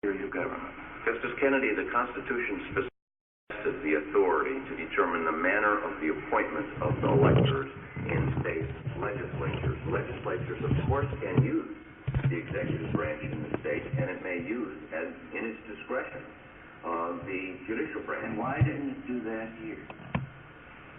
of government. Justice Kennedy, the Constitution specifies the authority to determine the manner of the appointment of the electors in state legislatures. Legislatures, of course, can use the executive branch in the state, and it may use, as in its discretion, the judicial branch. And why didn't it do that here?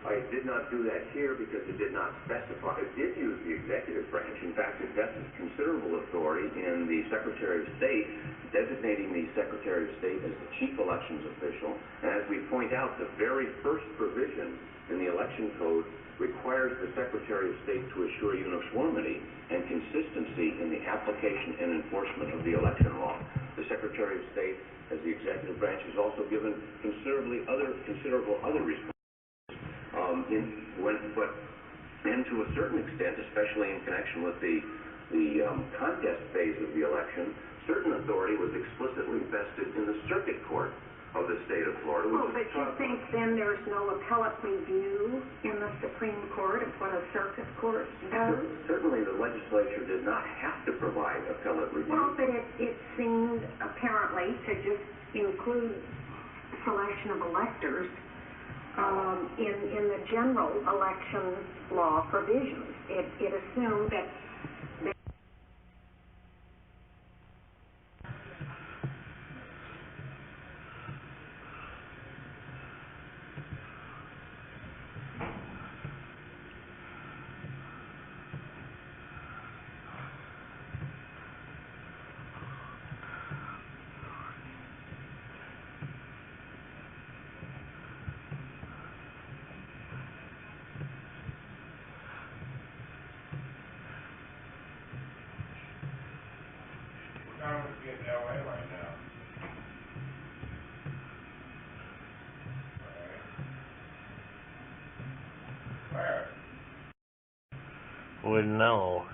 It did not do that here because it did not specify. It did use the executive branch. In fact, it vested considerable authority in the Secretary of State, designating the Secretary of State as the chief elections official. And as we point out, the very first provision in the Election Code requires the Secretary of State to assure uniformity and consistency in the application and enforcement of the election law. The Secretary of State, as the executive branch, is also given considerable other responsibilities. And to a certain extent, especially in connection with the contest phase of the election, certain authority was explicitly vested in the Circuit Court of the state of Florida. But you think then there's no appellate review in the Supreme Court of what a Circuit Court does? Certainly the legislature did not have to provide appellate review. Well, but it seemed apparently to just include selection of electors in the general election law provisions. It assumed that in LA right now. Where? Wouldn't know.